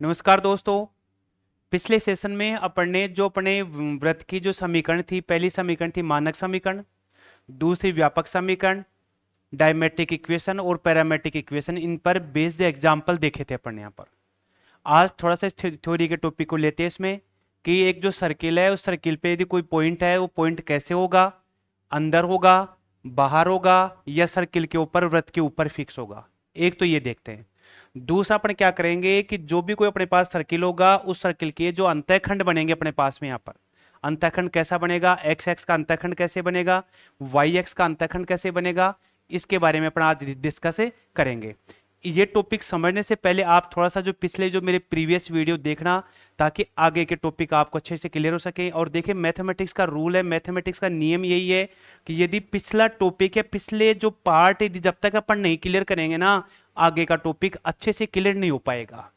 नमस्कार दोस्तों। पिछले सेशन में अपन ने जो अपने वृत्त की जो समीकरण थी, पहली समीकरण थी मानक समीकरण, दूसरी व्यापक समीकरण, डायमेट्रिक इक्वेशन और पैरामेट्रिक इक्वेशन, इन पर बेस्ड एग्जाम्पल देखे थे अपन ने यहाँ पर। आज थोड़ा सा थ्योरी के टॉपिक को लेते हैं इसमें कि एक जो सर्किल है उस सर्किल पे यदि कोई पॉइंट है, वो पॉइंट कैसे होगा, अंदर होगा, बाहर होगा, या सर्किल के ऊपर, वृत्त के ऊपर फिक्स होगा। एक तो ये देखते हैं। दूसरा अपन क्या करेंगे कि जो भी कोई अपने पास सर्किल होगा, उस सर्किल के जो अंतःखंड बनेंगे अपने पास में, यहाँ पर अंतःखंड कैसा बनेगा, एक्स एक्स का अंतःखंड कैसे बनेगा, वाई एक्स का अंतःखंड कैसे बनेगा, इसके बारे में अपन आज डिस्कस करेंगे। ये टॉपिक समझने से पहले आप थोड़ा सा जो पिछले जो मेरे प्रीवियस वीडियो देखना, ताकि आगे के टॉपिक आपको अच्छे से क्लियर हो सके। और देखिए, मैथमेटिक्स का रूल है, मैथमेटिक्स का नियम यही है कि यदि पिछला टॉपिक है, पिछले जो पार्ट यदि जब तक अपन नहीं क्लियर करेंगे ना, आगे का टॉपिक अच्छे से क्लियर नहीं हो पाएगा।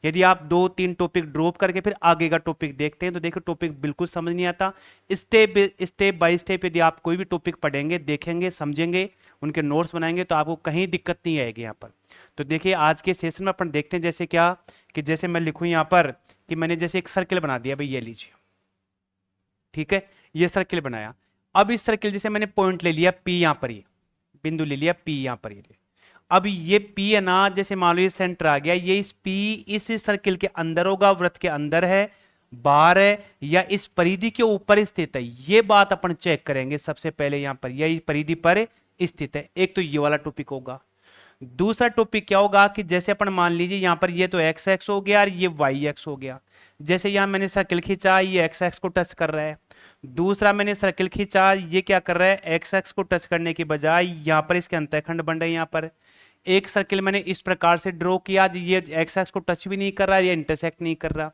यदि आप 2-3 टॉपिक ड्रॉप करके फिर आगे का टॉपिक देखते हैं तो देखो टॉपिक बिल्कुल समझ नहीं आता। स्टेप बाय स्टेप यदि आप कोई भी टॉपिक पढ़ेंगे, देखेंगे, समझेंगे, उनके नोट्स बनाएंगे, तो आपको कहीं दिक्कत नहीं आएगी यहाँ पर। तो देखिए, आज के सेशन में अपन देखते हैं जैसे क्या कि जैसे मैं लिखूं यहाँ पर कि मैंने जैसे एक सर्किल बना दिया भाई, ये लीजिए, ठीक है, ये सर्किल बनाया। अब इस सर्किल जैसे मैंने पॉइंट ले लिया P, यहाँ पर ये बिंदु ले लिया P, यहाँ पर ये। अब ये P है ना, जैसे मान लो ये सेंटर आ गया, ये इस P इस सर्किल के अंदर होगा, वृत्त के अंदर है, बाहर है, या इस परिधि के ऊपर स्थित है, ये बात अपन चेक करेंगे सबसे पहले। यहाँ पर यही परिधि पर स्थित है। एक तो ये वाला टॉपिक होगा। दूसरा टॉपिक क्या होगा कि जैसे अपन मान लीजिए यहाँ पर ये तो एक्स एक्स हो गया और ये वाई एक्स हो गया। जैसे यहाँ मैंने सर्किल खींचा, ये एक्स एक्स को टच कर रहा है। दूसरा मैंने सर्किल खींचा, ये क्या कर रहा है, एक्स एक्स को टच करने के बजाय यहाँ पर इसके अंतःखंड बन रहे हैं। यहाँ पर एक सर्किल मैंने इस प्रकार से ड्रॉ किया, ये एक्स एक्स को टच भी नहीं कर रहा, ये इंटरसेक्ट नहीं कर रहा।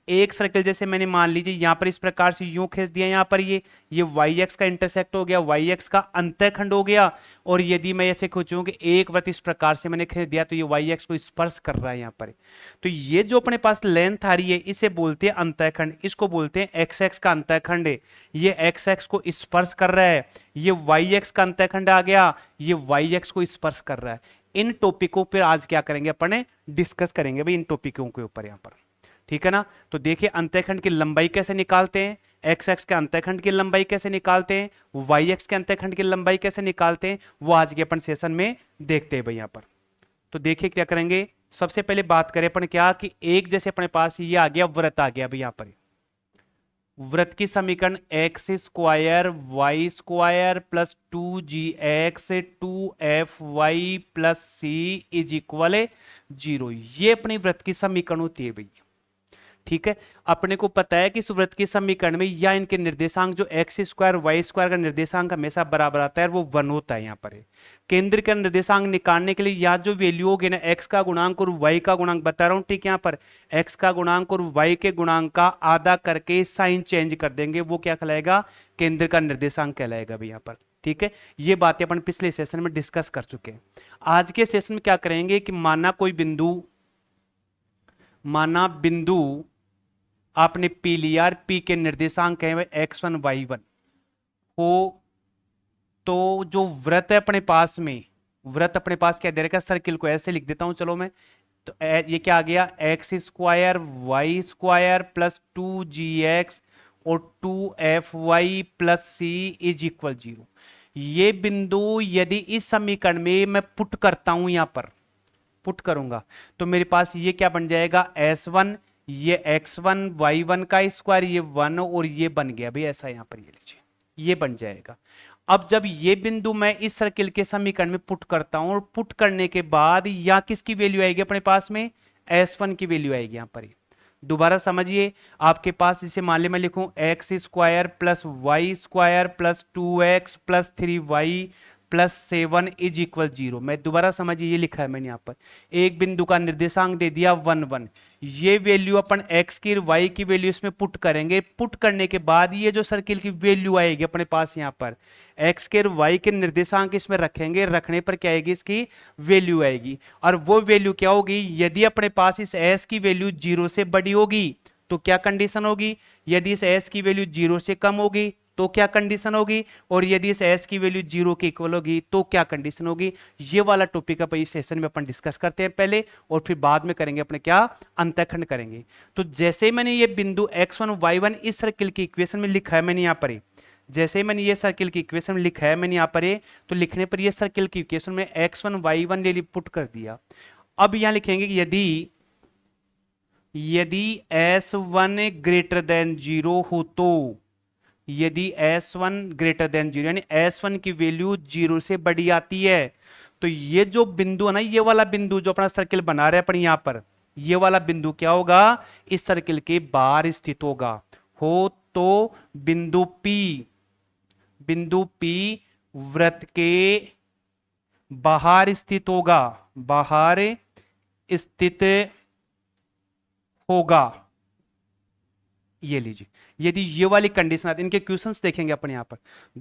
एक सर्किल जैसे मैंने मान लीजिए यहाँ पर इस प्रकार से यूं खींच दिया, यहाँ पर ये वाई एक्स का इंटरसेक्ट हो गया, वाई एक्स का अंतःखंड हो गया। और यदि मैं ऐसे खींचूं कि एक वृत्त इस प्रकार से मैंने खींच दिया, तो ये वाई एक्स को स्पर्श कर रहा है यहाँ पर। तो ये जो अपने पास लेंथ आ रही है, इसे बोलते हैं अंतःखंड, इसको बोलते हैं एक्स एक्स का अंतःखंड है। ये एक्स एक्स को स्पर्श कर रहा है। ये वाई एक्स का अंतःखंड आ गया, ये वाई एक्स को स्पर्श कर रहा है। इन टॉपिकों पर आज क्या करेंगे, अपने डिस्कस करेंगे भाई इन टॉपिकों के ऊपर यहाँ पर, ठीक है ना। तो देखिए, अंतःखंड की लंबाई कैसे निकालते हैं, एक्स एक्स के अंतःखंड की लंबाई कैसे निकालते हैं, वाई एक्स के अंतःखंड की लंबाई कैसे निकालते हैं, वो आज के अपन सेशन में देखते हैं भाई यहाँ पर। तो देखिए क्या करेंगे, सबसे पहले बात करें अपन क्या कि एक जैसे अपने पास ये आ गया, वृत्त आ गया भाई यहाँ पर। वृत्त की समीकरण x square y square plus 2gx 2fy plus c is equal 0, ये अपनी वृत्त की समीकरण होती है भाई, ठीक है। अपने को पता है कि इस वृत्त के समीकरण में या इनके निर्देशांक जो एक्स स्क्वायर वाई स्क्वायर का निर्देशांक हमेशा बराबर आता है, वो 1 होता है यहाँ पर। केंद्र का निर्देशांक निकालने के लिए यहाँ जो वैल्यू होगी ना, एक्स का गुणांक और वाई का गुणांक बता रहा हूँ, ठीक है। यहाँ पर एक्स का गुणांक और वाई के गुणांक का आधा करके साइन चेंज कर देंगे, वो क्या कहलाएगा, केंद्र का निर्देशांक कहलाएगा भाई यहाँ पर, ठीक है। ये बातें अपन पिछले सेशन में डिस्कस कर चुके हैं। आज के सेशन में क्या करेंगे कि माना कोई बिंदु, माना बिंदु आपने पी लिया, पी के निर्देशांक है x1 y1 हो, तो जो वृत्त है अपने पास में, वृत्त अपने पास क्या दे रखा है, सर्किल को ऐसे लिख देता हूं चलो मैं। तो ये क्या आ गया, x square y square plus 2gx और 2fy plus c is equal 0। ये बिंदु यदि इस समीकरण में मैं पुट करता हूं, यहां पर पुट करूंगा, तो मेरे पास ये क्या बन जाएगा, S1, ये x1 y1 का स्क्वायर, ये 1 और ये बन गया भाई ऐसा, यहां पर ये लीजिए, ये बन जाएगा। अब जब ये बिंदु मैं इस सर्किल के समीकरण में पुट करता हूं, और पुट करने के बाद यहां किसकी वैल्यू आएगी अपने पास में, S1 की वैल्यू आएगी यहां पर। दोबारा समझिए, आपके पास इसे मान ली मैं लिखूं x square plus y square plus 2x plus 3y plus 7 is equal 0। मैं दोबारा समझिए, ये लिखा है मैंने यहाँ पर, एक बिंदु का निर्देशांक दे दिया 1 1, ये वैल्यू अपन x की y की वैल्यू इसमें पुट करेंगे। पुट करने के बाद ये जो सर्किल की वैल्यू आएगी अपने पास यहाँ पर, x के y के निर्देशांक इसमें रखेंगे, रखने पर क्या आएगी, इसकी वैल्यू आएगी। और वो वैल्यू क्या होगी, यदि अपने पास इस s की वैल्यू 0 से बड़ी होगी तो क्या कंडीशन होगी, यदि इस s की वैल्यू 0 से कम होगी तो क्या कंडीशन होगी, और यदि इस एस की वैल्यू 0 के इक्वल होगी तो क्या कंडीशन होगी। ये वाला टॉपिक अपन इस सेशन में अपन डिस्कस करते हैं पहले, और फिर बाद में करेंगे अपने क्या अंतःखंड करेंगे। तो जैसे मैंने ये बिंदु x1 y1 इस सर्किल की इक्वेशन में लिखा है मैंने यहाँ पर, जैसे मैंने ये सर्किल की इक्वेशन में लिखा है मैंने यहाँ पर, तो लिखने पर ये सर्किल की इक्वेशन में x1 y1 ले पुट कर दिया। अब यहां लिखेंगे कि यदि S1 ग्रेटर देन 0 हो तो, यदि S1 ग्रेटर देन 0 यानी S1 की वैल्यू 0 से बड़ी आती है, तो ये जो बिंदु है ना, ये वाला बिंदु जो अपना सर्किल बना रहे हैं अपन यहां पर, ये वाला बिंदु क्या होगा, इस सर्किल के बाहर स्थित होगा। हो तो बिंदु P वृत्त के बाहर स्थित होगा, बाहर स्थित होगा। ये लीजिए, यदि ये वाली कंडीशन आती है, इनके क्वेश्चंस देखेंगे अपन यहां पर।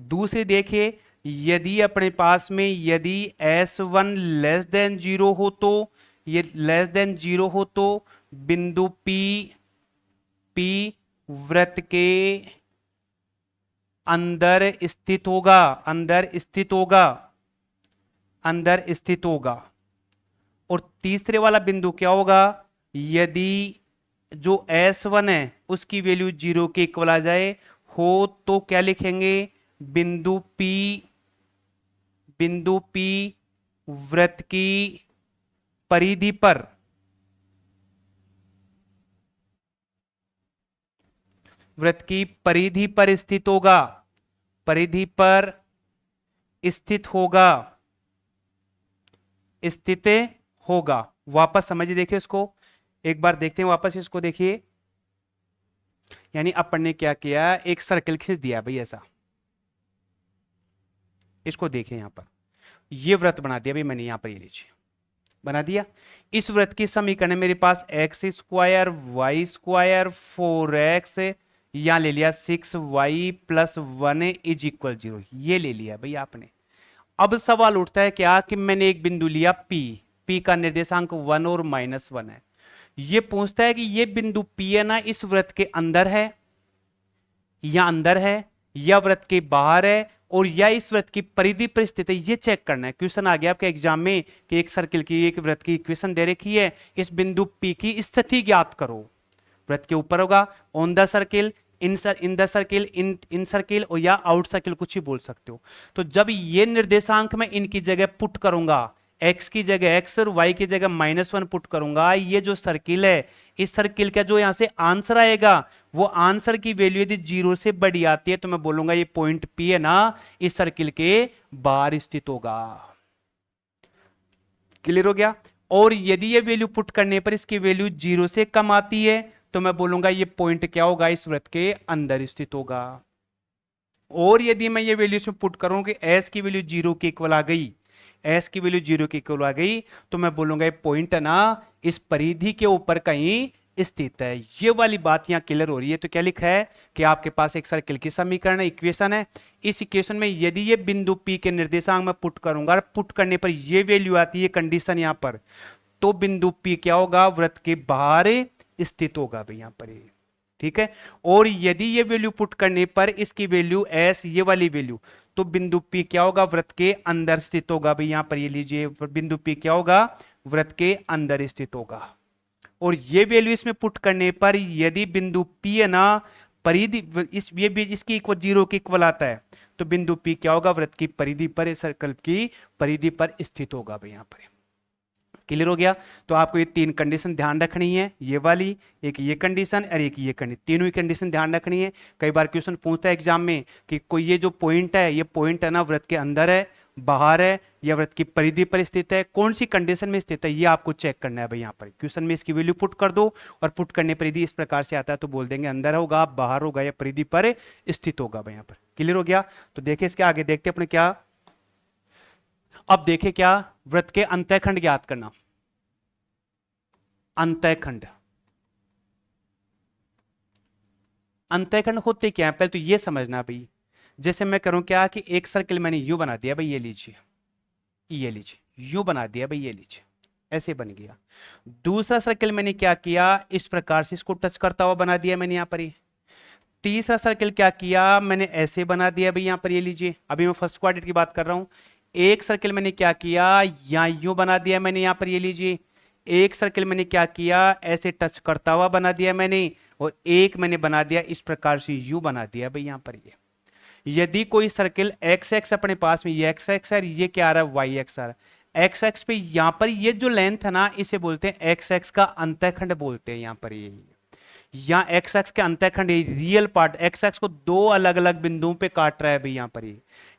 दूसरी देखिए, यदि अपने पास में यदि S1 लेस देन 0 हो तो, ये लेस देन 0 हो तो बिंदु P वृत्त के अंदर स्थित होगा, अंदर स्थित होगा, अंदर स्थित होगा। और तीसरे वाला बिंदु क्या होगा, यदि जो S1 है उसकी वैल्यू 0 के इक्वल आ जाए हो तो क्या लिखेंगे, बिंदु P वृत्त की परिधि पर, वृत्त की परिधि पर स्थित होगा, परिधि पर स्थित होगा, स्थित होगा। वापस समझिए, देखिए इसको एक बार देखते हैं वापस, इसको देखिए। यानी अपन ने क्या किया, एक सर्कल खींच दिया भाई ऐसा, इसको देखिए यहां पर, ये वृत्त बना दिया भाई मैंने यहां पर, ये लीजिए बना दिया। इस वृत्त की समीकरण है मेरे पास x square y square 4x, यहां ले लिया 6y प्लस 1 इज इक्वल 0, ये ले लिया भाई आपने। अब सवाल उठता है क्या कि मैंने एक बिंदु लिया P का निर्देशांक 1 और -1 है। ये पूछता है कि ये बिंदु P है ना, इस वृत्त के अंदर है या अंदर है, या वृत्त के बाहर है, और या इस वृत्त की परिधि पर स्थित है, ये चेक करना है। क्वेश्चन आ गया आपके एग्जाम में कि एक सर्किल की, एक वृत्त की इक्वेशन दे रखी है, इस बिंदु P की स्थिति ज्ञात करो। वृत्त के ऊपर होगा on the circle, in the circle, in circle, और या आउट सर्किल, कुछ ही बोल सकते हो। तो जब ये निर्देशांक मैं इनकी जगह पुट करूंगा, x की जगह x और y की जगह -1 पुट करूंगा, ये जो सर्किल है, इस सर्किल का जो यहां से आंसर आएगा, वो आंसर की वैल्यू यदि 0 से बड़ी आती है तो मैं बोलूंगा ये पॉइंट P है ना, इस सर्किल के बाहर स्थित होगा। क्लियर हो गया। और यदि ये वैल्यू पुट करने पर इसकी वैल्यू 0 से कम आती है तो मैं बोलूंगा ये पॉइंट क्या होगा, इस वृत्त के अंदर स्थित होगा। और यदि मैं ये वैल्यू इसमें पुट करूं कि s की वैल्यू 0 के इक्वल आ गई, s की वैल्यू 0 के इक्वल आ गई, तो मैं बोलूंगा ये पॉइंट है ना, इस परिधि के ऊपर कहीं स्थित है। ये वाली बात यहां क्लियर हो रही है। तो क्या लिखा है कि आपके पास एक सर्किल की समीकरण है, इक्वेशन है। इस इक्वेशन में यदि ये बिंदु P के निर्देशांक में पुट करूंगा, पुट करने पर ये वैल्यू आती है, कंडीशन यहां पर, तो बिंदु P क्या होगा, वृत्त के बाहर स्थित होगा भाई यहां पर, ठीक है। और यदि ये वैल्यू पुट करने पर इसकी वैल्यू s, ये वाली वैल्यू, तो बिंदु P क्या होगा, वृत्त के अंदर स्थित होगा भाई यहां पर, ये लीजिए बिंदु P क्या होगा, वृत्त के अंदर स्थित होगा। और ये वैल्यू इसमें पुट करने पर यदि बिंदु P है ना, परिधि इस ये भी इसकी इक्वल 0 के इक्वल आता है, तो बिंदु P क्या होगा, वृत्त की परिधि पर, सर्कल की परिधि पर स्थित होगा भाई यहां पर। क्लियर हो गया। तो आपको ये तीन कंडीशन ध्यान रखनी है, ये वाली, एक ये कंडीशन और एक ये कंडीशन, तीनों ही कंडीशन ध्यान रखनी है। कई बार क्वेश्चन पूछता है एग्जाम में कि कोई ये जो पॉइंट है, ये पॉइंट है ना, वृत्त के अंदर है, बाहर है, या वृत्त की परिधि पर स्थित है, कौन सी कंडीशन में स्थित है, ये आपको चेक करना है भाई यहाँ पर। क्वेश्चन में इसकी वैल्यू पुट कर दो, और पुट करने पर यदि इस प्रकार से आता है तो बोल देंगे अंदर होगा, बाहर होगा, या परिधि पर स्थित होगा भाई यहाँ पर। क्लियर हो गया। तो देखिए इसके आगे देखते अपने क्या, अब देखे क्या, वृत्त के अंतःखंड ज्ञात करना। अंतःखंड, अंतःखंड होते क्या है पहले तो ये समझना भाई। जैसे मैं करूं क्या कि एक सर्किल मैंने यू बना दिया भाई, ये लीजिए, ये लीजिए यू बना दिया भाई, ये लीजिए ऐसे बन गया। दूसरा सर्किल मैंने क्या किया, इस प्रकार से इसको टच करता हुआ बना दिया मैंने यहां पर ही। तीसरा सर्किल क्या किया मैंने, ऐसे बना दिया भाई यहां पर, ये लीजिए, अभी मैं फर्स्ट क्वाड्रेंट की बात कर रहा हूं। एक सर्किल मैंने क्या किया, यहां यूं बना दिया मैंने यहां पर, ये लीजिए। एक सर्किल मैंने क्या किया, ऐसे टच करता हुआ बना दिया मैंने, और एक मैंने बना दिया इस प्रकार से यू बना दिया भाई यहां पर। ये यदि कोई सर्किल एक्स एक्स अपने पास में, ये एक्स एक्स है, ये क्या आ रहा है, वाई एक्स आ रहा है। एक्स एक्स पे यहां पर ये जो लेंथ है ना, इसे बोलते हैं एक्स एक्स का अंतःखंड बोलते हैं यहां पर। ये यहां एक्स एक्स के अंतःखंड, रियल पार्ट एक्स एक्स को दो अलग अलग बिंदुओं पे काट रहा है भाई यहां पर।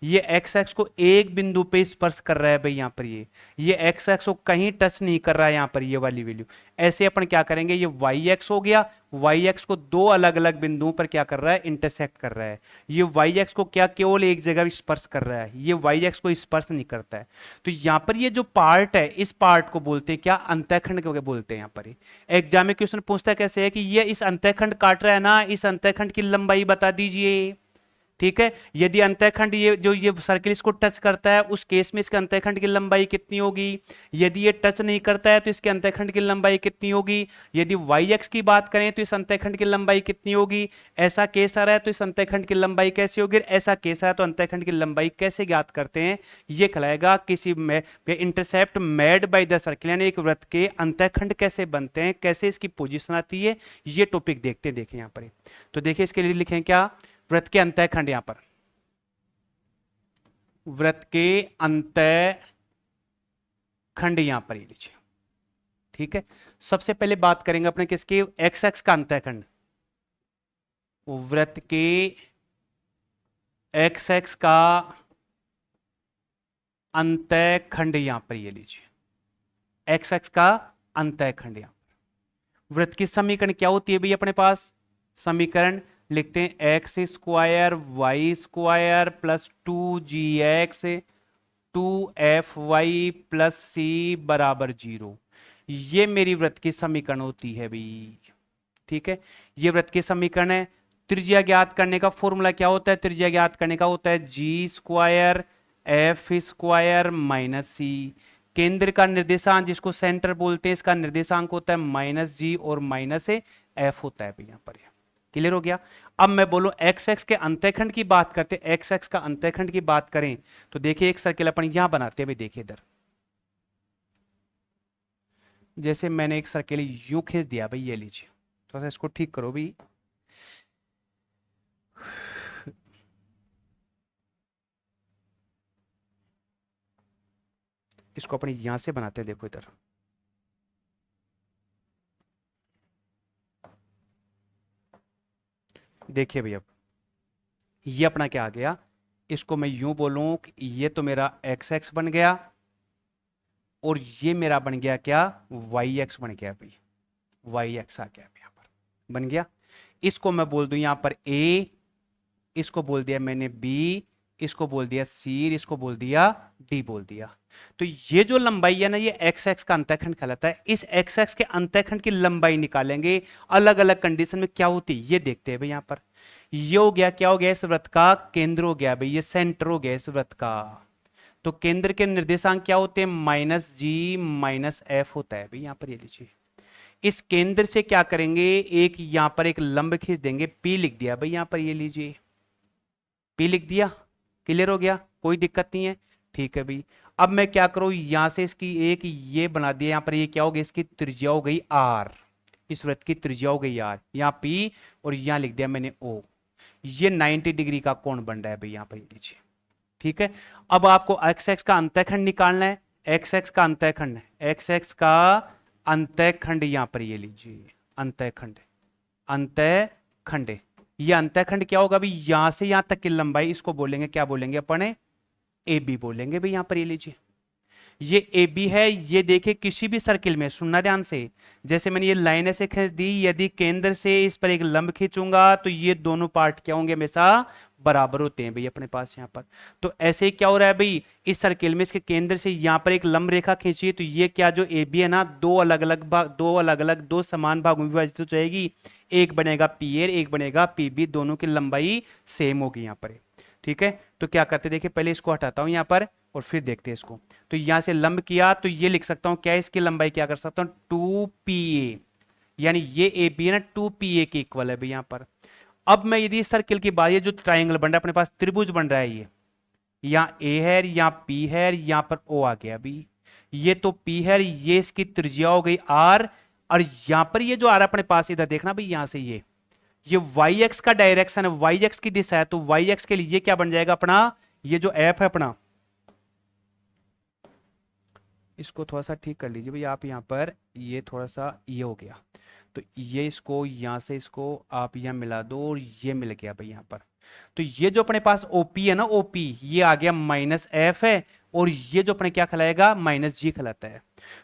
ये एक्स एक्स को एक बिंदु पे स्पर्श कर रहा है भाई यहां पर। ये एक्स एक्स को कहीं टच नहीं कर रहा है यहां पर, ये वाली वैल्यू। ऐसे अपन क्या करेंगे, ये वाई एक्स हो गया, वाई एक्स को दो अलग अलग बिंदुओं पर क्या कर रहा है, इंटरसेक्ट कर रहा है। ये वाई एक्स को क्या केवल एक जगह स्पर्श कर रहा है, ये वाई एक्स को स्पर्श नहीं करता है। तो यहां पर ये जो पार्ट है, इस पार्ट को बोलते हैं क्या, अंतःखंड को बोलते हैं यहां पर। एग्जाम में क्वेश्चन पूछता कैसे है कि ये इस अंतःखंड काट रहा है ना, इस अंतःखंड की लंबाई बता दीजिए। ठीक है, यदि अंतःखंड ये जो ये सर्किल इसको टच करता है, उस केस में इसके अंतःखंड की लंबाई कितनी होगी। यदि ये टच नहीं करता है तो इसके अंतःखंड की लंबाई कितनी होगी। यदि वाई एक्स की बात करें तो इस अंतःखंड की लंबाई कितनी होगी। ऐसा केस आ रहा है तो इस अंतःखंड की लंबाई कैसी होगी, ऐसा केस आ रहा है तो अंतःखंड की लंबाई कैसे ज्ञात करते हैं, ये कहलाएगा किसी में intercept made by the circle, यानी एक वृत्त के अंतःखंड कैसे बनते हैं, कैसे इसकी पोजीशन आती है, ये टॉपिक देखते हैं। देखें यहां पर, तो देखिए इसके लिए लिखें क्या, वृत्त के अंतःखंड, यहां पर वृत्त के अंतःखंड यहां पर ये लीजिए। ठीक है, सबसे पहले बात करेंगे अपने किसके, एक्स एक्स का अंतःखंड। वृत्त के एक्स एक्स का अंतःखंड यहां पर ये लीजिए, एक्स एक्स का अंतःखंड। यहां पर वृत्त की समीकरण क्या होती है भाई अपने पास, समीकरण लिखते हैं x square y square plus 2gx 2fy plus c बराबर 0। ये मेरी वृत्त की समीकरण होती है भाई। ठीक है, ये वृत्त की समीकरण है। त्रिज्या ज्ञात करने का फॉर्मूला क्या होता है, त्रिज्या ज्ञात करने का होता है जी स्क्वायर एफ स्क्वायर माइनस सी। केंद्र का निर्देशांक जिसको सेंटर बोलते हैं, इसका निर्देशांक होता है माइनस जी और माइनस एफ होता है यहां पर। क्लियर हो गया। अब मैं बोलूं एक्स एक्स के अंतःखंड की बात करते, एक्स एक्स का अंतःखंड की बात करें तो देखिए एक सर्किल अपन यहां बनाते हैं भाई, देखिए इधर, जैसे मैंने एक सर्किल यूं खींच दिया भाई, ये लीजिए, थोड़ा सा इसको ठीक करो भाई। इसको अपने यहां से बनाते हैं, देखो इधर, देखिए भैया, ये अपना क्या आ गया, इसको मैं यूं बोलूं कि ये तो मेरा एक्स एक्स बन गया, और ये मेरा बन गया क्या, वाई एक्स बन गया भाई, वाई एक्स आ गया यहां पर, बन गया। इसको मैं बोल दूं यहां पर ए, इसको बोल दिया मैंने बी, इसको बोल दिया सी, इसको बोल दिया डी बोल दिया। तो ये जो लंबाई है ना, ये एक्स एक्स का अंतःखंड कहलाता है। इस एक्स एक्स के अंतःखंड की लंबाई निकालेंगे, अलग अलग कंडीशन में क्या होती है ये देखते हैं भाई यहां पर। ये हो गया, क्या हो गया, इस वृत्त का केंद्र हो गया भाई, ये सेंटर हो गया इस वृत्त का। तो केंद्र के निर्देशांक क्या होते हैं, माइनस जी माइनस एफ होता है भाई यहां पर, ये लीजिए। इस केंद्र से क्या करेंगे, एक यहां पर एक लंब खींच देंगे, पी लिख दिया भाई यहां पर, ये लीजिए, पी लिख दिया। क्लियर हो गया, कोई दिक्कत नहीं है। ठीक है भाई, अब मैं क्या करूं, यहां से इसकी एक ये बना दिया, यहां पर ये क्या हो गया, इसकी त्रिज्या हो गई आर, इस वृत्त की त्रिज्या हो गई आर, यहां पी और यहां लिख दिया मैंने ओ। ये 90 डिग्री का कोण बन रहा है भाई यहां पर, ये लीजिए। ठीक है, अब आपको एक्स एक्स का अंतःखंड निकालना है, एक्स एक्स का अंतःखंड है, एक्स एक्स का अंतःखंड यहां पर ये लीजिए, अंतःखंड, अंतःखंड। ये अंतःखंड क्या होगा भाई, यहां से यहां तक की लंबाई, इसको बोलेंगे क्या बोलेंगे अपन, ए बी बोलेंगे भाई यहां पर, ये लीजिए। ये ए बी है, ये देखिए किसी भी सर्किल में, सुनना ध्यान से, जैसे मैंने ये लाइन ऐसे खींच दी, यदि केंद्र से इस पर एक लंब खींचूंगा तो ये दोनों पार्ट क्या होंगे, हमेशा बराबर होते हैं भाई अपने पास यहां पर। तो ऐसे ही क्या हो रहा है भाई, इस सर्किल में इसके केंद्र से यहां पर एक लंब रेखा खींची, तो ये क्या जो ए बी है ना, दो अलग अलग भाग, दो अलग अलग दो समान भागों में विभाजित हो जाएगी। एक बनेगा पी ए, एक बनेगा पी बी, दोनों की लंबाई सेम होगी यहां पर। ठीक है, तो क्या करते देखिए, पहले इसको हटाता हूं यहां पर और फिर देखते हैं इसको। तो यहां से लंब किया तो ये लिख सकता हूं क्या, इसकी लंबाई क्या कर सकता हूं, 2 पी ए, यानी ये ए बी है ना 2 पी ए के इक्वल है भाई यहां पर। अब मैं यदि सर्किल की बात, ये जो ट्राइंगल बन रहा है अपने पास, त्रिभुज बन रहा है, ये यहाँ ए है, यहाँ पी है, यहाँ पर ओ आ गया अभी, ये तो पी है, ये इसकी त्रिज्या हो गई आर, और यहां पर ये जो आ रहा है अपने पास, इधर देखना भाई, यहां से ये वाई एक्स का डायरेक्शन है, वाई एक्स की दिशा है, तो वाई एक्स के लिए ये क्या बन जाएगा अपना, ये जो एफ है अपना, इसको थोड़ा सा ठीक कर लीजिए भाई आप, यहां पर ये थोड़ा सा ये हो गया, तो ये इसको यहां से इसको आप यहां मिला दो, और ये मिल गया भाई यहां पर। तो ये जो अपने पास ओपी है ना, ओपी ये आ गया माइनस एफ है, और ये जो अपने क्या खिलाएगा, माइनस जी खिलाता है।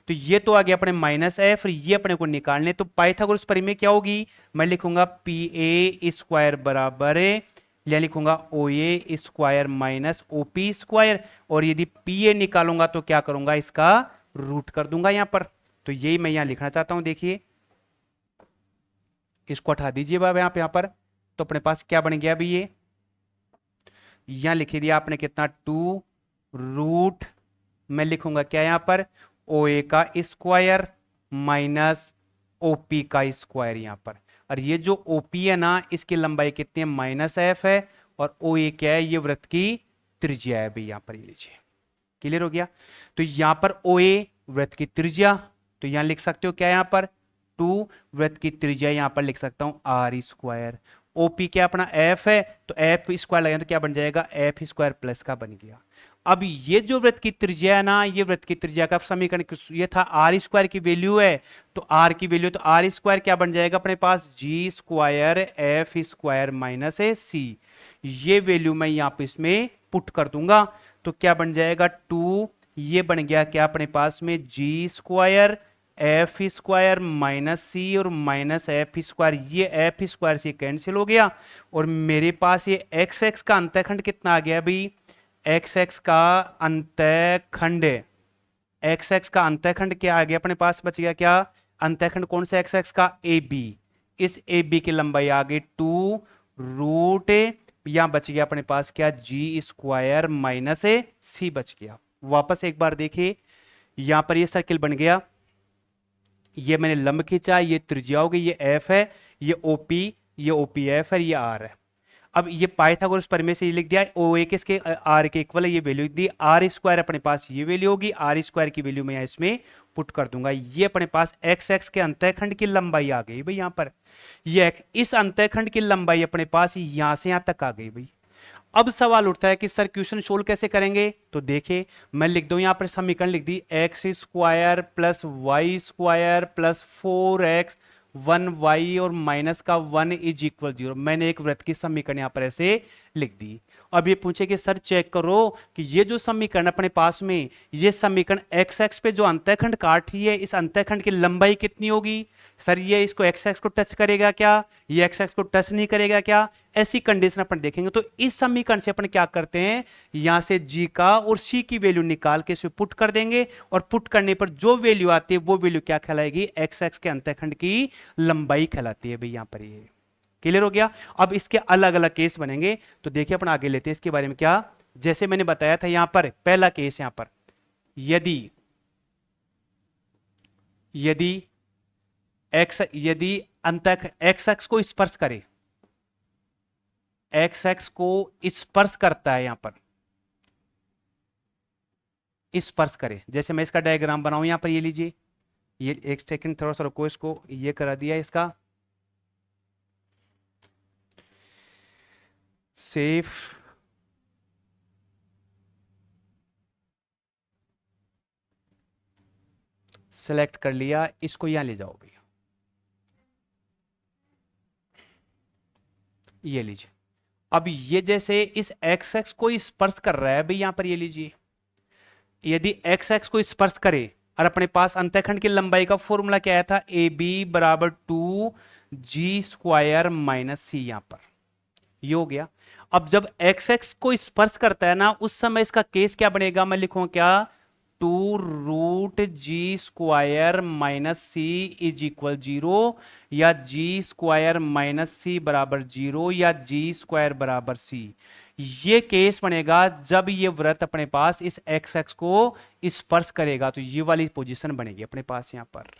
तो ये तो आ गया अपने माइनस एफ, ये अपने को निकालने, तो पाइथागोरस प्रमेय क्या होगी, मैं लिखूंगा पी ए स्क्वायर बराबर है, या लिखूंगा ओ ए स्क्वायर माइनस ओपी स्क्वायर, और यदि पी ए निकालूंगा तो क्या करूंगा, इसका रूट कर दूंगा यहां पर। तो यही मैं यहां लिखना चाहता हूं, देखिए इसको हटा दीजिए बाब यहां पर, तो अपने पास क्या बन गया अभी, ये यहां लिख दिया आपने कितना, टू रूट, मैं लिखूंगा क्या यहां पर, ओ ए का स्क्वायर माइनस ओपी का स्क्वायर यहां पर, और ये जो ओपी है ना, इसकी लंबाई कितनी है, माइनस एफ है, और ओ ए क्या है, ये वृत्त की त्रिज्या है भाई यहां पर, ये लीजिए क्लियर हो गया। तो यहां पर ओ ए वृत्त की त्रिज्या, तो यहां लिख सकते हो क्या यहां पर, टू, वृत्त की त्रिज्या यहां पर लिख सकता हूं आर स्क्वायर, ओपी क्या अपना एफ है, तो एफ स्क्वायर लगाए तो क्या बन जाएगा, एफ स्क्वायर प्लस का बन गया। अब ये जो वृत्त की त्रिज्या है ना, ये वृत्त की त्रिज्या का समीकरण ये था, आर स्क्वायर की वैल्यू है, तो आर की वैल्यू, तो आर स्क्वायर क्या बन जाएगा अपने पास, जी स्क्वायर एफ स्क्वायर माइनस ए सी, ये वैल्यू मैं यहां पे इसमें पुट कर दूंगा, तो क्या बन जाएगा, टू, ये बन गया क्या अपने पास में, जी स्क्वायर एफ स्क्वायर माइनस सी, और माइनस एफ स्क्वायर, ये एफ स्क्वायर से कैंसिल हो गया, और मेरे पास ये एक्स एक्स का अंतःखंड कितना आ गया भाई, एक्स एक्स का अंतःखंड, एक्स एक्स का अंतःखंड क्या आ गया अपने पास, बच गया क्या, अंतःखंड कौन सा, एक्स एक्स का ए बी, इस ए बी की लंबाई आ गई टू रूट, यहां बच गया अपने पास क्या, जी स्क्वायर माइनस ए सी बच गया। वापस एक बार देखिए, यहां पर ये सर्किल बन गया, ये मैंने लंब खींचा, ये त्रिज्या हो गई, ये एफ है, ये ओपी, ये ओपी एफ है, ये आर है। अब ये पाइथागोरस प्रमेय से ये लिख दिया, ओ ए किसके, आर के इक्वल है, ये वैल्यू लिख दी, आर स्क्वायर अपने पास ये वैल्यू होगी, आर स्क्वायर की वैल्यू मैं इसमें पुट कर दूंगा, ये अपने पास एक्स एक्स के अंतःखंड की लंबाई आ गई भाई यहां पर, ये इस अंतःखंड की लंबाई अपने पास यहां से यहां तक आ गई भाई। अब सवाल उठता है कि सर क्वेश्चन सोल्व कैसे करेंगे, तो देखिए मैं लिख दूं यहां पर समीकरण लिख दी, x square plus y square plus 4x 1y और माइनस का 1 इज इक्वल 0, मैंने एक वृत्त की समीकरण यहां पर ऐसे लिख दी। अब ये पूछे कि सर चेक करो कि ये जो समीकरण अपने पास में, ये समीकरण एक्स एक्स पे जो अंतःखंड काट रही है, इस अंतःखंड की लंबाई कितनी होगी, सर ये इसको एक्स एक्स को टच करेगा क्या, ये एक्स एक्स को टच नहीं करेगा क्या, ऐसी कंडीशन अपन देखेंगे। तो इस समीकरण से अपन क्या करते हैं, यहां से जी का और सी की वैल्यू निकाल के इसमें पुट कर देंगे, और पुट करने पर जो वैल्यू आती है वो वैल्यू क्या कहलाएगी, एक्स एक्स के अंतःखंड की लंबाई कहलाती है भाई यहां पर। ये क्लियर हो गया। अब इसके अलग अलग केस बनेंगे, तो देखिए अपन आगे लेते हैं इसके बारे में क्या, जैसे मैंने बताया था यहां पर पहला केस, यहां पर यदि यदि यदि अंतः एक्स एक्स को स्पर्श करे, एक्स एक्स को स्पर्श करता है, यहां पर स्पर्श करे, जैसे मैं इसका डायग्राम बनाऊं यहां पर, ये लीजिए, ये एक सेकंड थोड़ा सा रुको, इसको ये करा दिया इसका सेफ, सेलेक्ट कर लिया, इसको यहां ले जाओ भैया, ये लीजिए। अब ये जैसे इस एक्स एक्स को स्पर्श कर रहा है भाई यहां पर, ये लीजिए, यदि एक्स एक्स को स्पर्श करे, और अपने पास अंतःखंड की लंबाई का फॉर्मूला क्या आया था, ए बी बराबर 2 जी स्क्वायर माइनस सी, यहां पर ये हो गया। अब जब एक्स एक्स को स्पर्श करता है ना, उस समय इसका केस क्या बनेगा, मैं लिखूंगा क्या, two root g square minus c is equal 0, या जी स्क्वायर माइनस सी बराबर 0, या जी स्क्वायर बराबर सी। ये केस बनेगा जब ये वृत्त अपने पास इस एक्स एक्स को स्पर्श करेगा, तो ये वाली पोजीशन बनेगी अपने पास यहां पर,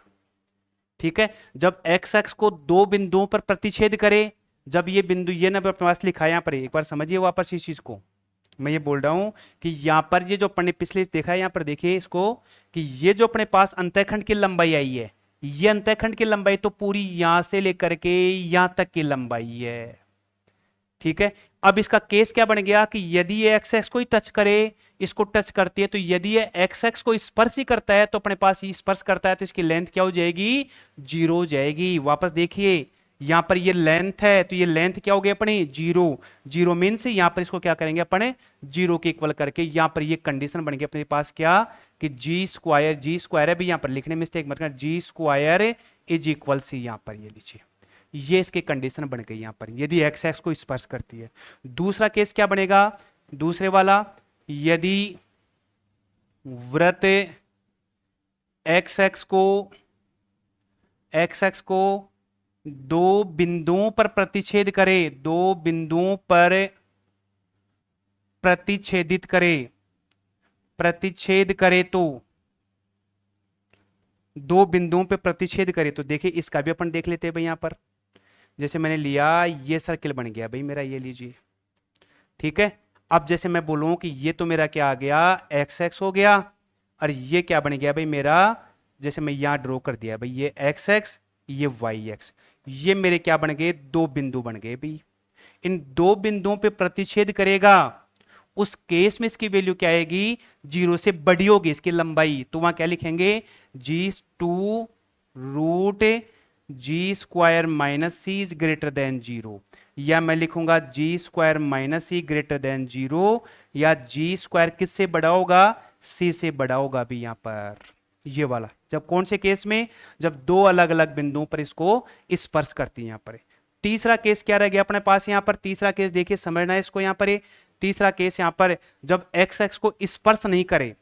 ठीक है। जब एक्स एक्स को दो बिंदुओं पर प्रतिच्छेद करे, जब ये बिंदु, ये ना अपने पास लिखा है यहाँ पर, एक बार समझिए वापस इस चीज को। मैं ये बोल रहा हूं कि यहाँ पर ये जो अपने पिछले देखा है, यहाँ पर देखिए इसको, कि ये जो अपने पास अंतःखंड की लंबाई आई है, ये अंतःखंड की लंबाई तो पूरी यहां से लेकर के यहां तक की लंबाई है। ठीक है, अब इसका केस क्या बन गया कि यदि ये एक्स एक्स को ही टच करे, इसको टच करती है, तो यदि ये एक्स एक्स को स्पर्श ही करता है तो अपने पास ये स्पर्श करता है, तो इसकी लेंथ क्या हो जाएगी, 0 हो जाएगी। वापस देखिए, यहां पर ये लेंथ है, तो ये लेंथ क्या हो गई अपनी, 0। 0 मीन्स यहां पर इसको क्या करेंगे अपने, 0 के इक्वल करके, यहां पर ये कंडीशन बन गई अपने पास क्या, कि जी स्क्वायर है भी, यहां पर लिखने मिस्टेक मत करना, जी स्क्वायर इज इक्वल सी, यहां पर ये लीजिए, ये इसकी कंडीशन बन गई यहां पर, यदि एक्स एक्स को स्पर्श करती है। दूसरा केस क्या बनेगा, दूसरे वाला, यदि वृत्त एक्स एक्स को दो बिंदुओं पर प्रतिच्छेद करे, दो बिंदुओं पर प्रतिच्छेदित करे, प्रतिच्छेद करे तो, दो बिंदुओं पे प्रतिच्छेद करे तो, देखिए इसका भी अपन देख लेते हैं भाई। यहां पर जैसे मैंने लिया, ये सर्किल बन गया भाई मेरा, ये लीजिए। ठीक है, अब जैसे मैं बोलूं कि ये तो मेरा क्या आ गया, एक्स एक्स हो गया, और ये क्या बन गया भाई मेरा, जैसे मैं यहां ड्रॉ कर दिया भाई, ये एक्स एक्स, ये वाई एक्स, ये मेरे क्या बन गए, दो बिंदु बन गए भाई। इन दो बिंदुओं पे प्रतिच्छेद करेगा, उस केस में इसकी वैल्यू क्या आएगी, 0 से बड़ी होगी इसकी लंबाई, तो वहां क्या लिखेंगे, जी2 root g square minus c is greater than 0, या मैं लिखूंगा g square minus c greater than 0, या जी स्क्वायर किससे बड़ा होगा, सी से बड़ा होगा भी यहां पर, ये वाला। जब कौन से केस में, जब दो अलग अलग बिंदुओं पर इसको स्पर्श करती है यहां पर। तीसरा केस क्या रह गया अपने पास यहां पर, तीसरा केस देखिए समझना है इसको यहां पर। तीसरा केस यहां पर, जब एक्स एक्स को स्पर्श नहीं करे,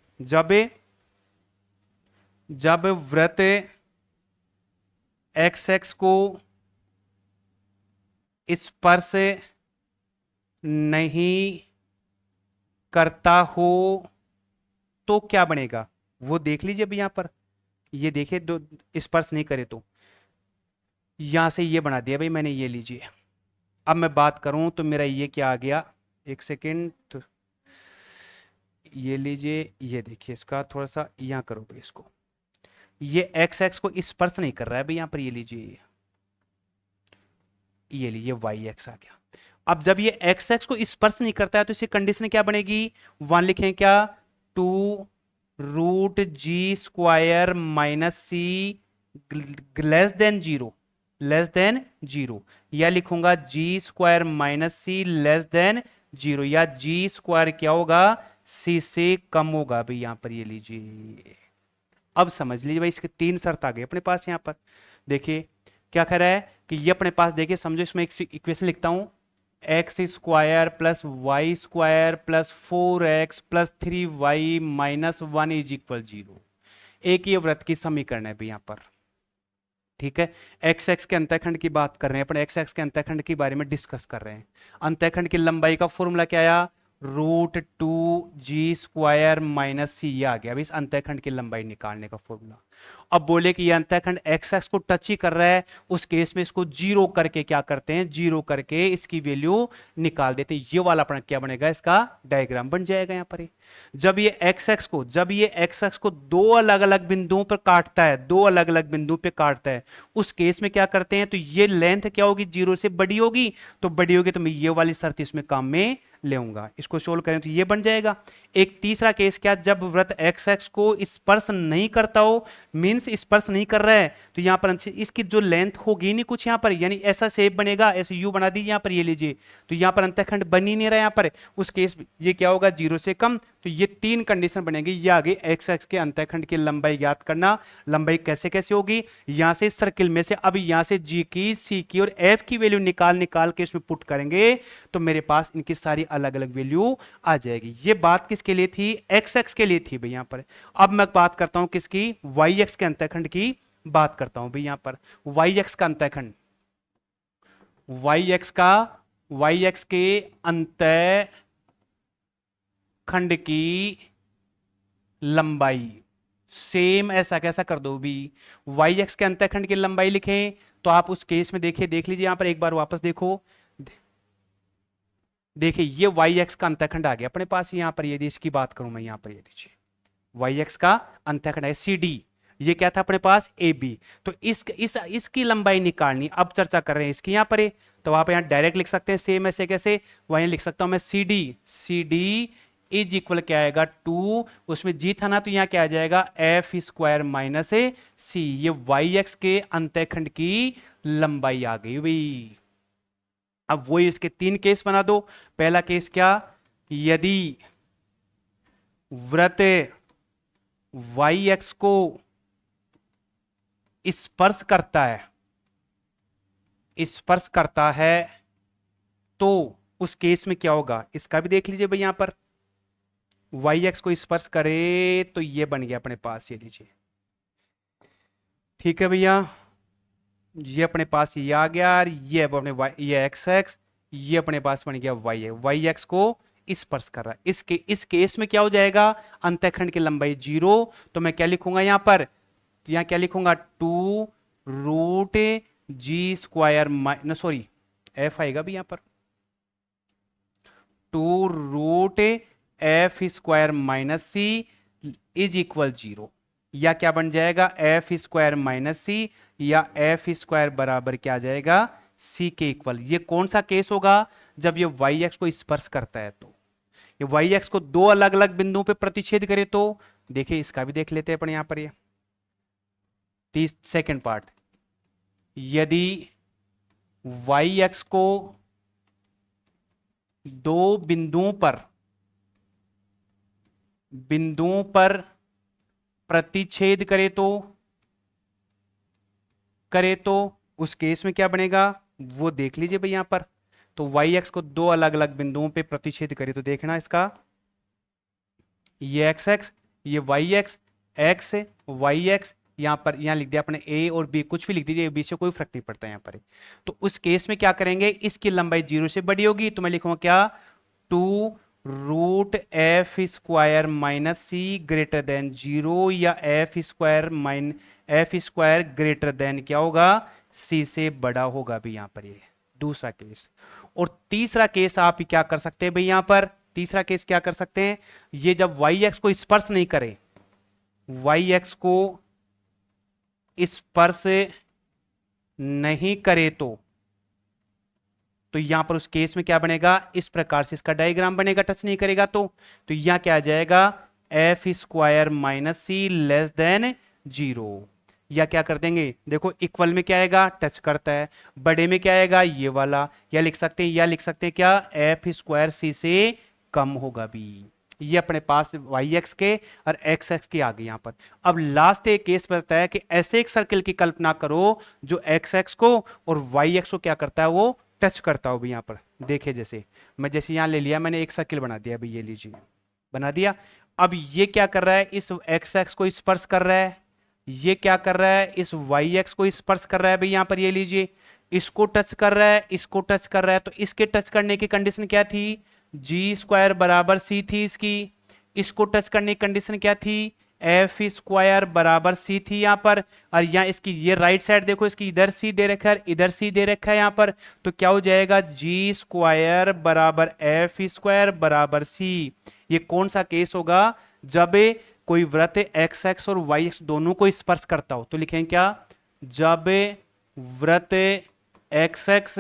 जब वृत्त एक्स एक्स को स्पर्श नहीं करता हो तो क्या बनेगा, वो देख लीजिए अभी यहां पर। ये देखिए, दो स्पर्श नहीं करे तो, यहां से ये बना दिया भाई मैंने, ये लीजिए। अब मैं बात करूं तो मेरा ये क्या आ गया, एक सेकेंड, तो ये लीजिए, ये देखिए इसका थोड़ा सा यहां करो भाई इसको, ये एक्स एक्स को स्पर्श नहीं कर रहा है भाई यहां पर, ये लीजिए, ये लीजिए वाई एक्स आ गया। अब जब ये एक्स एक्स को स्पर्श नहीं करता है तो इसकी कंडीशन क्या बनेगी, वन लिखें क्या, 2 रूट जी स्क्वायर माइनस सी लेस देन 0, लेस देन 0, या लिखूंगा जी स्क्वायर माइनस सी लेस देन 0, या जी स्क्वायर क्या होगा, सी से कम होगा भाई यहां पर, ये लीजिए। अब समझ लीजिए भाई, इसके तीन शर्त आ गए अपने पास यहां पर। देखिए क्या कह रहा है कि ये अपने पास, देखिए समझो, इसमें एक इक्वेशन लिखता हूं, x square plus y square plus 4x plus 3y minus 1 is equal 0। एक ये वृत्त की समीकरण है भी यहां पर। ठीक है, एक्स एक्स के अंतःखंड की बात कर रहे हैं अपन, एक्स एक्स के अंतःखंड के बारे में डिस्कस कर रहे हैं। अंतःखंड की लंबाई का फॉर्मूला क्या आया, √2g² माइनस सी, ये आ गया अभी इस अंतःखंड की लंबाई निकालने का फॉर्मूला। अब बोले कि ये अंतःखंड एक्स एक्स को टच ही कर रहा है, उस केस में इसको 0 करके क्या करते हैं, 0 करके इसकी वैल्यू निकाल देते हैं। ये वाला अपना क्या बनेगा, इसका डायग्राम बन जाएगा यहां पर। जब ये एक्स एक्स को दो अलग अलग बिंदुओं पर काटता है, दो अलग अलग बिंदुओं पे काटता है, उस केस में क्या करते हैं, तो ये लेंथ क्या होगी, 0 से बड़ी होगी, तो बड़ी होगी तो मैं ये वाली शर्त इसमें काम में लेऊंगा। इसको सोल्व करें तो ये बन जाएगा। एक तीसरा केस क्या, जब वृत्त एक्स एक्स को स्पर्श नहीं करता हो, मींस स्पर्श नहीं कर रहा है, तो यहां पर इसकी जो लेंथ होगी नहीं कुछ यहां पर, यानी ऐसा शेप बनेगा, ऐसे यू बना दीजिए यहां पर, ये लीजिए, तो यहां पर अंतःखंड बन ही नहीं रहा यहां पर, उस केस ये क्या होगा, 0 से कम। तो ये तीन कंडीशन बनेगी। ये आगे एक्स एक्स के अंतःखंड की लंबाई ज्ञात करना। लंबाई कैसे कैसे होगी, यहां से सर्किल में से, अब यहां से जी की, सी की और एफ की वैल्यू निकाल निकाल के इसमें पुट करेंगे, तो मेरे पास इनकी सारी अलग अलग वैल्यू आ जाएगी। ये बात किसके लिए थी, एक्स एक्स के लिए थी भाई यहां पर। अब मैं बात करता हूं किसकी, वाई एक्स के अंतःखंड की बात करता हूं भाई यहां पर। वाई एक्स का अंतःखंड, वाई एक्स के अंतः खंड की लंबाई सेम ऐसा कैसा कर दो भी, वाई एक्स के अंतःखंड की लंबाई लिखें तो आप उस केस में देखिए, देख लीजिए यहां पर एक बार वापस देखो, देखिए ये वाई एक्स का अंतःखंड आ गया अपने पास यहां पर, यदि इसकी बात करूं मैं यहां पर, ये लीजिए वाई एक्स का अंतःखंड है सी डी, ये क्या था अपने पास ए बी। तो इसकी लंबाई निकालनी, अब चर्चा कर रहे हैं इसकी यहां पर है। तो आप यहां डायरेक्ट लिख सकते हैं सेम ऐसे, कैसे वहीं लिख सकता हूं मैं सी डी इज इक्वल क्या आएगा 2, उसमें जी था ना तो यहां क्या आ जाएगा एफ स्क्वायर माइनस ए सी, ये वाई एक्स के अंतःखंड की लंबाई आ गई भाई। अब वही इसके 3 केस बना दो। पहला केस क्या, यदि वृत्त वाई एक्स को स्पर्श करता है, स्पर्श करता है तो उस केस में क्या होगा, इसका भी देख लीजिए भाई यहां पर, वाई एक्स को स्पर्श करे तो ये बन गया अपने पास, ये लीजिए, ठीक है भैया, ये अपने पास ये आ गया, और ये अपने वाई, ये एक्स एक्स, ये अपने पास बन गया वाई एक्स, वाई एक्स को स्पर्श कर रहा है। इस केस में क्या हो जाएगा, अंतःखंड की लंबाई 0, तो मैं क्या लिखूंगा यहां पर, यहां क्या लिखूंगा 2 root g square minus, sorry f आएगा भी यहां पर, 2 root f square minus c is equal 0, या क्या बन जाएगा एफ स्क्वायर माइनस सी, या एफ स्क्वायर बराबर क्या आ जाएगा सी के इक्वल। ये कौन सा केस होगा, जब ये वाई एक्स को स्पर्श करता है, तो ये वाई एक्स को 2 अलग अलग बिंदुओं पे प्रतिच्छेद करे तो, देखिए इसका भी देख लेते हैं अपन यहां पर, ये सेकेंड पार्ट, यदि वाई एक्स को 2 बिंदुओं पर प्रतिच्छेद करे तो उस केस में क्या बनेगा, वो देख लीजिए भाई यहां पर। तो वाई एक्स को 2 अलग अलग बिंदुओं पे प्रतिच्छेद करे तो देखना इसका, ये एक्स एक्स, ये y x, x y x, यहां पर यहां लिख दिया अपने ए और बी, कुछ भी लिख दीजिए, बी से कोई फर्क नहीं पड़ता यहां पर। तो उस केस में क्या करेंगे, इसकी लंबाई 0 से बड़ी होगी, तो मैं लिखूंगा क्या 2 root f square minus c greater than 0, या एफ स्क्वायर ग्रेटर देन क्या होगा सी से बड़ा होगा भी यहां पर, ये दूसरा केस। और तीसरा केस आप क्या कर सकते हैं भाई यहां पर, तीसरा केस क्या कर सकते हैं, ये जब वाई एक्स को स्पर्श नहीं करे, वाई एक्स को स्पर्श नहीं करे तो यहां पर उस केस में क्या बनेगा, इस प्रकार से इसका डायग्राम बनेगा, टच नहीं करेगा तो यहां क्या आ जाएगा एफ स्क्वायर माइनस सी लेस देन 0, या क्या कर देंगे, देखो इक्वल में क्या आएगा टच करता है, बड़े में क्या आएगा ये वाला, या लिख सकते हैं, या लिख सकते हैं क्या एफ स्क्वायर सी से कम होगा भी। ये अपने पास वाई एक्स के और एक्स एक्स के आ गए यहां पर। अब लास्ट एक केस बचता है कि ऐसे एक सर्किल की कल्पना करो जो एक्स एक्स को और वाई एक्स को क्या करता है, वो टच करता हो भी यहां पर। देखिए जैसे मैं जैसे यहां ले लिया, मैंने एक सर्किल बना दिया भाई, ये लीजिए बना दिया। अब ये क्या कर रहा है, इस एक्स एक्स को स्पर्श कर रहा है, ये क्या कर रहा है इस वाई एक्स को स्पर्श कर रहा है भाई यहां पर, ये लीजिए इसको टच कर रहा है, इसको टच कर रहा है। तो इसके टच करने की कंडीशन क्या थी, जी स्क्वायर बराबर सी थी इसकी, इसको टच करने की कंडीशन क्या थी, एफ स्क्वायर बराबर सी थी यहां पर। और यहां इसकी ये राइट साइड देखो, इसकी इधर सी दे रखा है, इधर सी दे रखा है यहां पर, तो क्या हो जाएगा जी स्क्वायर बराबर एफ स्क्वायर बराबर सी। ये कौन सा केस होगा, जब कोई वृत्त एक्स एक्स और वाई एक्स दोनों को स्पर्श करता हो, तो लिखेंगे क्या, जब वृत्त एक्स एक्स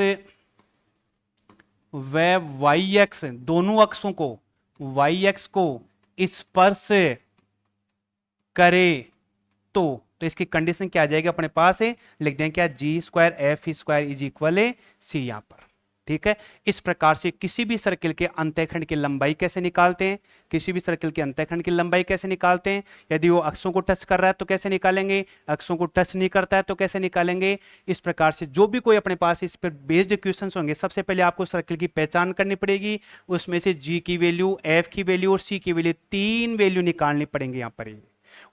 व वाई एक्स दोनों अक्षों को, वाई एक्स को स्पर्श करे तो इसकी कंडीशन क्या आ जाएगी अपने पास है, लिख देंगे क्या g square f square is equal c यहां पर। ठीक है, इस प्रकार से किसी भी सर्किल के अंतःखंड की लंबाई कैसे निकालते हैं, किसी भी सर्किल के अंतःखंड की लंबाई कैसे निकालते हैं, यदि वो अक्षों को टच कर रहा है तो कैसे निकालेंगे, अक्षों को टच नहीं करता है तो कैसे निकालेंगे। इस प्रकार से जो भी कोई अपने पास इस पर बेस्ड क्वेश्चंस होंगे, सबसे पहले आपको सर्किल की पहचान करनी पड़ेगी, उसमें से जी की वैल्यू, एफ की वैल्यू और सी की वैल्यू, 3 वैल्यू निकालनी पड़ेंगे यहां पर।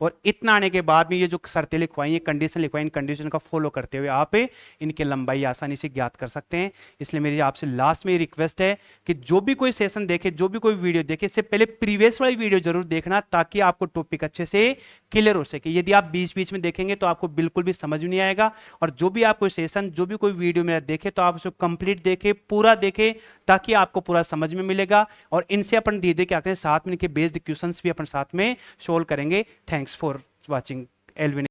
और इतना आने के बाद में ये जो शर्तें लिखवाई, ये कंडीशन लिखवाई, इन कंडीशन का फॉलो करते हुए आप इनकी लंबाई आसानी से ज्ञात कर सकते हैं। इसलिए मेरी आपसे लास्ट में रिक्वेस्ट है कि जो भी कोई सेशन देखे, जो भी कोई वीडियो देखे, इससे पहले प्रीवियस वाली वीडियो जरूर देखना, ताकि आपको टॉपिक अच्छे से क्लियर हो सके। यदि आप बीच बीच में देखेंगे तो आपको बिल्कुल भी समझ में नहीं आएगा। और जो भी आप कोई सेशन, जो भी कोई वीडियो मेरा देखे, तो आप उसको कंप्लीट देखे, पूरा देखे, ताकि आपको पूरा समझ में मिलेगा। और इनसे अपन धीरे क्या करें, साथ में इनके बेस्ड क्वेश्चंस भी अपन साथ में सोल्व करेंगे। Thanks for watching Elvin.